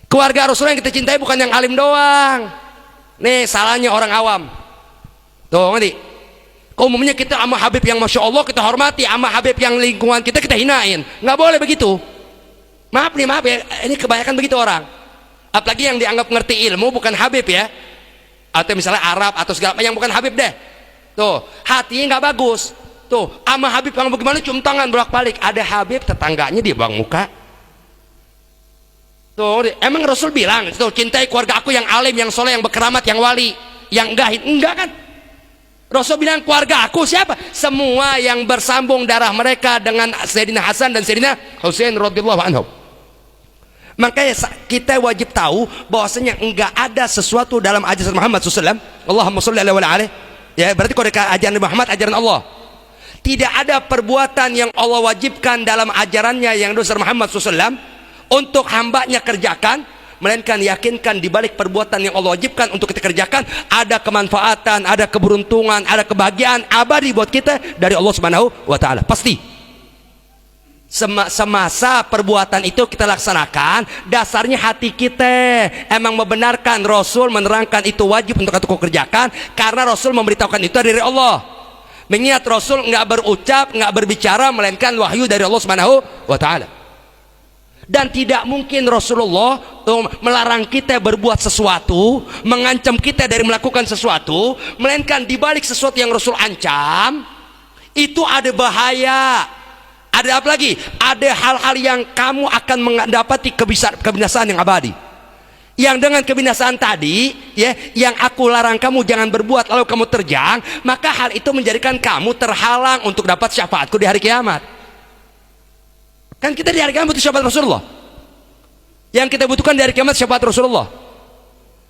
Keluarga Rasulullah yang kita cintai bukan yang alim doang. Nih salahnya orang awam. Tuh ngerti? Umumnya kita sama Habib yang Masya Allah kita hormati, sama Habib yang lingkungan kita hinain. Nggak boleh begitu. Maaf ya, ini kebanyakan begitu orang. Apalagi yang dianggap ngerti ilmu bukan Habib ya, atau misalnya Arab atau segala yang bukan Habib deh. Tuh hatinya nggak bagus. Tuh sama Habib yang bagaimana cium tangan bolak-balik. Ada Habib tetangganya dia bang muka. Tuh emang Rasul bilang tuh cintai keluarga aku yang alim, yang soleh, yang berkeramat, yang wali, yang enggak kan? Rasul bilang keluarga aku siapa? Semua yang bersambung darah mereka dengan Sayyidina Hasan dan Sayyidina Husain radhiyallahu anhum. Makanya kita wajib tahu bahwasanya enggak ada sesuatu dalam ajaran Muhammad SAW. Allahumma sholli alaihi wa alihi. Ya, berarti kalau ajaran Muhammad ajaran Allah. Tidak ada perbuatan yang Allah wajibkan dalam ajarannya yang dasar Muhammad SAW untuk hambanya kerjakan, melainkan yakinkan di balik perbuatan yang Allah wajibkan untuk kita kerjakan ada kemanfaatan, ada keberuntungan, ada kebahagiaan abadi buat kita dari Allah Subhanahu wa taala. Pasti. Semasa perbuatan itu kita laksanakan, dasarnya hati kita emang membenarkan Rasul menerangkan itu wajib untuk kita kerjakan karena Rasul memberitahukan itu dari Allah. Mengingat Rasul nggak berucap, nggak berbicara melainkan wahyu dari Allah Subhanahu wa taala. Dan tidak mungkin Rasulullah melarang kita berbuat sesuatu, mengancam kita dari melakukan sesuatu, melainkan di balik sesuatu yang Rasul ancam itu ada bahaya. Ada apa lagi? Ada hal-hal yang kamu akan mendapati kebinasaan yang abadi. Yang dengan kebinasaan tadi, ya, yang aku larang kamu jangan berbuat lalu kamu terjang, maka hal itu menjadikan kamu terhalang untuk dapat syafaatku di hari kiamat. Kan kita di hari kiamat butuh syafaat Rasulullah. Yang kita butuhkan di hari kiamat syafaat Rasulullah.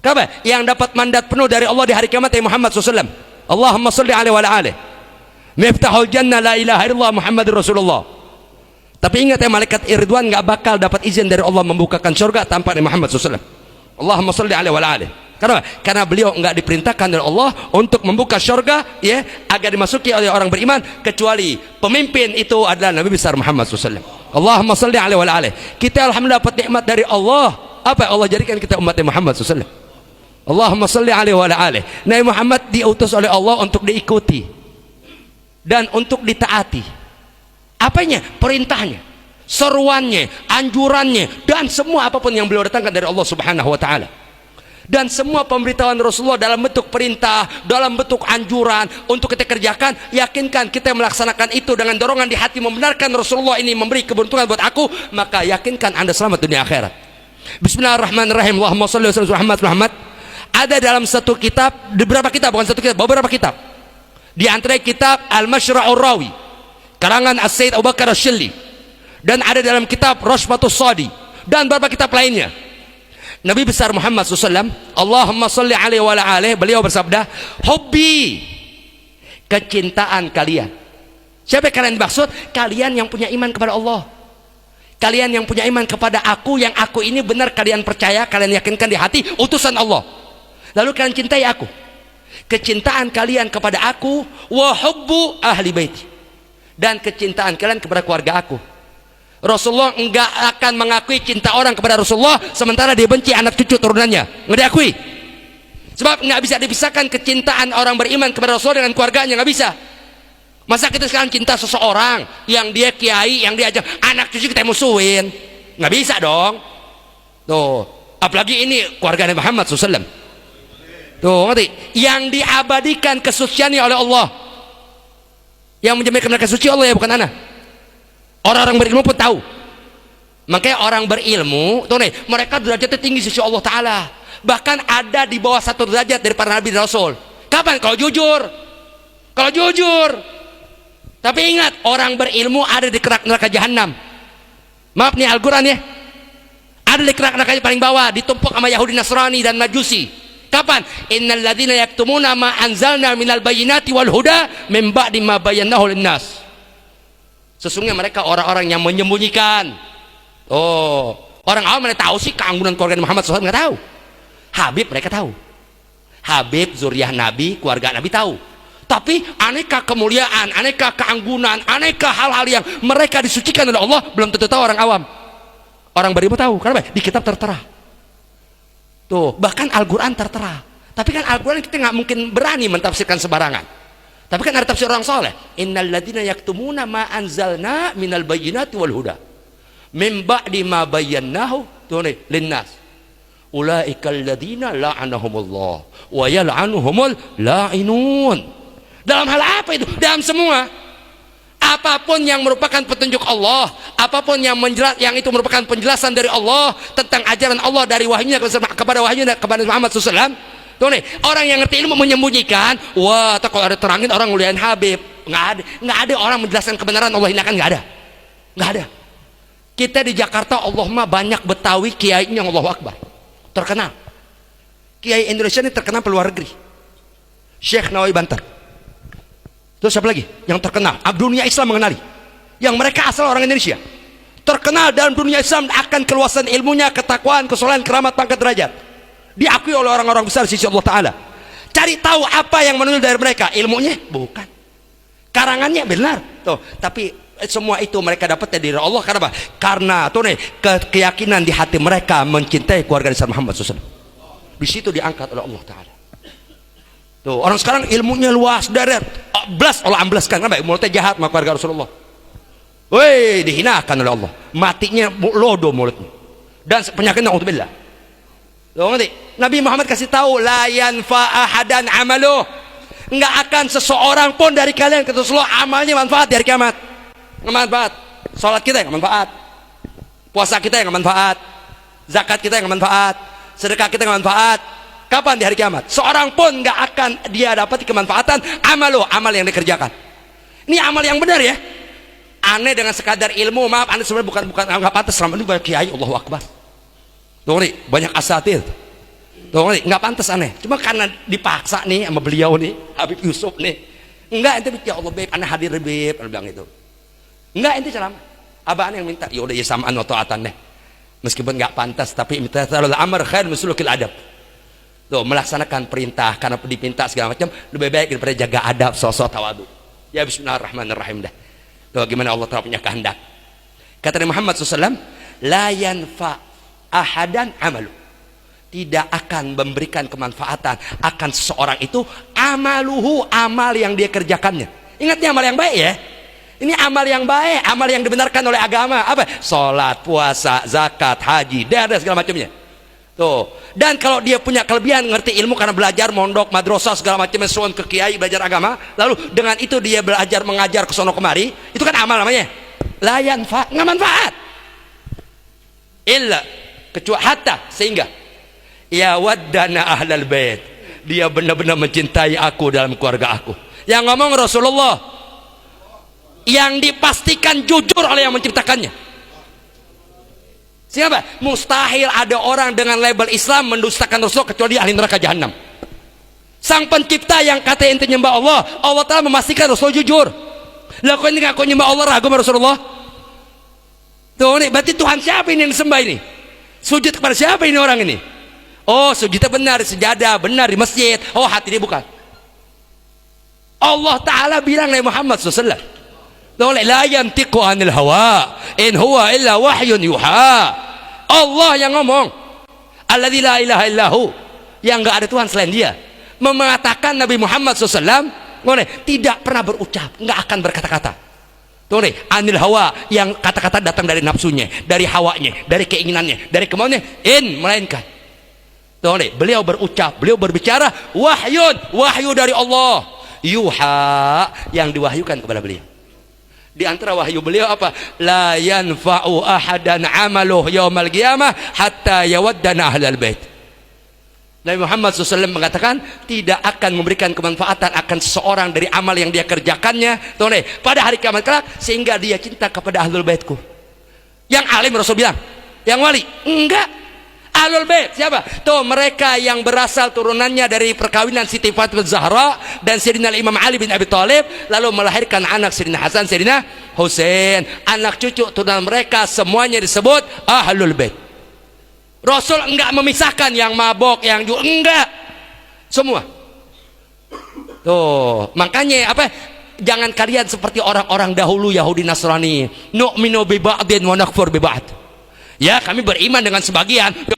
Kenapa? Yang dapat mandat penuh dari Allah di hari kiamat ya Muhammad SAW. Allahumma sholli alaihi wa alihi. Miftahul jannah la ilaha illallah Muhammadur Rasulullah. Tapi ingat ya, malaikat Ridwan nggak bakal dapat izin dari Allah membukakan surga tanpa Nabi Muhammad SAW. Allahumma sholli alaihi wa alihi. Karena beliau nggak diperintahkan oleh Allah untuk membuka surga ya agar dimasuki oleh orang beriman kecuali pemimpin itu adalah Nabi besar Muhammad SAW. Allahumma sholli alaihi wa alihi. Kita alhamdulillah dapat nikmat dari Allah. Apa Allah jadikan kita umat Muhammad SAW. Allahumma sholli alaihi wa alihi. Nabi Muhammad diutus oleh Allah untuk diikuti dan untuk ditaati. Apanya? Perintahnya, seruannya, anjurannya, dan semua apapun yang beliau datangkan dari Allah Subhanahu wa taala. Dan semua pemberitahuan Rasulullah dalam bentuk perintah, dalam bentuk anjuran untuk kita kerjakan, yakinkan kita melaksanakan itu dengan dorongan di hati membenarkan Rasulullah ini memberi keberuntungan buat aku, maka yakinkan Anda selamat dunia akhirat. Bismillahirrahmanirrahim. Allahumma shalli wa sallim ala Muhammad. Ada dalam satu kitab, beberapa kitab, bukan satu kitab, beberapa kitab. Di antara kitab Al-Mashra'ur Rawi karangan As-Sayyid Abu Bakar Asy-Syilli, dan ada dalam kitab Rashfatus Sadi dan beberapa kitab lainnya. Nabi besar Muhammad SAW, Allahumma sholli alaihi wa alihi, beliau bersabda, hubbi, kecintaan kalian. Siapa yang kalian dimaksud? Kalian yang punya iman kepada Allah, kalian yang punya iman kepada aku, yang aku ini benar kalian percaya, kalian yakinkan di hati utusan Allah, lalu kalian cintai aku. Kecintaan kalian kepada aku, wa hubbu ahli baiti, dan kecintaan kalian kepada keluarga aku. Rasulullah enggak akan mengakui cinta orang kepada Rasulullah sementara dia benci anak cucu turunannya, enggak diakui. Sebab enggak bisa dipisahkan kecintaan orang beriman kepada Rasulullah dengan keluarganya, enggak bisa. Masa kita sekarang cinta seseorang yang dia kiai, yang dia ajak anak cucu kita musuhin? Enggak bisa dong. Tuh, apalagi ini keluarga Nabi Muhammad SAW. Tuh, ngerti? Yang diabadikan kesuciannya oleh Allah. Yang menjamin mereka suci Allah ya, bukan anak. Orang-orang berilmu pun tahu. Makanya orang berilmu tuh nih, mereka derajatnya tinggi sisi Allah Ta'ala, bahkan ada di bawah satu derajat dari para Nabi dan Rasul. Kapan? Kalau jujur. Kalau jujur. Tapi ingat, orang berilmu ada di kerak neraka jahanam. Maaf nih Al-Quran ya, ada di kerak neraka paling bawah, ditumpuk sama Yahudi, Nasrani dan Majusi. Kapan? Innal ladzina yaktumuna ma anzalna minal bayyinati wal huda min ba'di ma bayyanahu linnas. Sesungguhnya mereka orang-orang yang menyembunyikan. Oh, orang awam mereka tahu sih keanggunan keluarga Muhammad SAW, nggak tahu. Habib mereka tahu. Habib, zuriyah Nabi, keluarga Nabi tahu. Tapi aneka kemuliaan, aneka keanggunan, aneka hal-hal yang mereka disucikan oleh Allah belum tentu tahu orang awam. Orang berilmu tahu, karena di kitab tertera. Tuh, bahkan Al-Quran tertera. Tapi kan Al-Quran kita nggak mungkin berani mentafsirkan sembarangan. Tapi kan ada tafsir orang soleh. Innal ladzina yaktumuna ma anzalna minal bayyinati wal huda min ba'di ma bayyanahu linnas ulaikal ladzina la'anahumullah wa yal'anuhumul la'inun. Dalam hal apa itu? Dalam semua. Apapun yang merupakan petunjuk Allah, apapun yang itu merupakan penjelasan dari Allah tentang ajaran Allah dari wahyunya kepada Muhammad SAW. Tuh nih, orang yang ngerti ilmu menyembunyikan, wah, kalau ada terangin orang nguliahin Habib, nggak ada orang menjelaskan kebenaran Allah hinakan, nggak ada. Kita di Jakarta, Allah mah banyak Betawi kiainya yang Allahu Akbar, terkenal. Kiai Indonesia ini terkenal keluar negeri. Syekh Nawawi Banten. Terus siapa lagi yang terkenal? Dunia Islam mengenali. Yang mereka asal orang Indonesia. Terkenal dalam dunia Islam akan keluasan ilmunya, ketakwaan, kesolehan, keramat, pangkat, derajat. Diakui oleh orang-orang besar di sisi Allah Ta'ala. Cari tahu apa yang menunjuk dari mereka. Ilmunya? Bukan. Karangannya benar. Tuh, tapi semua itu mereka dapat dari Allah. Karena apa? Karena tuh nih, keyakinan di hati mereka mencintai keluarga besar Muhammad SAW. Di situ diangkat oleh Allah Ta'ala. Tuh, orang sekarang ilmunya luas, darat. Belas Allah amblaskan. Kenapa? Mulutnya jahat sama keluarga Rasulullah. Woi, dihinakan oleh Allah. Matinya lodo mulutnya. Dan penyakitnya na'udzubillah. Tuh, ngerti? Nabi Muhammad kasih tahu, la yanfa ahadan amaluh. Enggak akan seseorang pun dari kalian kata Rasulullah amalnya manfaat dari kiamat. Enggak manfaat. Salat kita enggak manfaat. Puasa kita enggak manfaat. Zakat kita enggak manfaat. Sedekah kita enggak manfaat. Kapan di hari kiamat? Seorang pun nggak akan dia dapat kemanfaatan amal yang dikerjakan. Ini amal yang benar ya. Aneh dengan sekadar ilmu, maaf, aneh sebenarnya bukan nggak pantas selama ini banyak kiai, Allahu Akbar. Tuh nih, banyak asatir. Tuh nih, nggak pantas aneh. Cuma karena dipaksa nih sama beliau nih, Habib Yusuf nih. Enggak, ente ya Allah beb, aneh hadir beb, aneh bilang itu. Enggak, ente ceramah. Abah aneh yang minta, ya udah ya samaan wa ta'atan deh. Meskipun nggak pantas, tapi minta salul amr khair min sulukil adab. Tuh, melaksanakan perintah karena dipinta segala macam lebih baik daripada jaga adab, sosok tawadu. Ya bismillahirrahmanirrahim dah. Tuh, gimana Allah Ta'ala punya kehendak. Kata Nabi Muhammad SAW, la yanfa ahadan amalu. Tidak akan memberikan kemanfaatan akan seseorang itu amaluhu, amal yang dia kerjakannya. Ingatnya amal yang baik ya. Ini amal yang baik, amal yang dibenarkan oleh agama. Apa? Salat, puasa, zakat, haji, dan segala macamnya. Tuh. Dan kalau dia punya kelebihan ngerti ilmu karena belajar mondok, madrasah segala macam, suan ke kiai belajar agama, lalu dengan itu dia belajar mengajar ke sono kemari, itu kan amal namanya. La yanfa, nggak manfaat. Illa kecuali hatta sehingga ya waddana ahlal bait. Dia benar-benar mencintai aku dalam keluarga aku. Yang ngomong Rasulullah yang dipastikan jujur oleh yang menciptakannya. Siapa? Mustahil ada orang dengan label Islam mendustakan Rasul kecuali ahli neraka jahanam. Sang pencipta yang kata ente nyembah Allah, Allah Ta'ala memastikan Rasul jujur. Lah kok ini ngaku nyembah Allah ragu sama Rasulullah? Tuh nih, berarti Tuhan siapa ini yang disembah ini? Sujud kepada siapa ini orang ini? Oh, sujudnya benar di sejadah, benar di masjid. Oh, hati dia bukan. Allah Ta'ala bilang Nabi Muhammad SAW, la yantiqu anil hawa in huwa illa wahyun yuha. Allah yang ngomong, alladzi la ilaha illahu, yang enggak ada Tuhan selain dia, mengatakan Nabi Muhammad SAW tidak pernah berucap, enggak akan berkata-kata. Tuh nih, anil hawa, yang kata-kata datang dari nafsunya, dari hawanya, dari keinginannya, dari kemauannya, melainkan. Tuh nih, beliau berucap, beliau berbicara wahyun, wahyu dari Allah, yuha, yang diwahyukan kepada beliau. Di antara wahyu beliau apa? La yanfa'u ahadan amaluh yaumal qiyamah hatta yawaddana ahlal bait. Nabi Muhammad SAW mengatakan tidak akan memberikan kemanfaatan akan seseorang dari amal yang dia kerjakannya pada hari kiamat kelak sehingga dia cinta kepada ahlul baitku. Yang alim Rasul bilang, yang wali enggak. Ahlul bait siapa? Tuh mereka yang berasal turunannya dari perkawinan Siti Fatimah Zahra dan Sayyidina Imam Ali bin Abi Thalib, lalu melahirkan anak Sayyidina Hasan, Sayyidina Husain, anak cucu turunan mereka semuanya disebut ahlul bait. Rasul enggak memisahkan yang mabok, yang juga enggak. Semua. Tuh, makanya apa? Jangan kalian seperti orang-orang dahulu Yahudi Nasrani, nu'minu bi ba'din wa nakfur bi ba'd. Ya, kami beriman dengan sebagian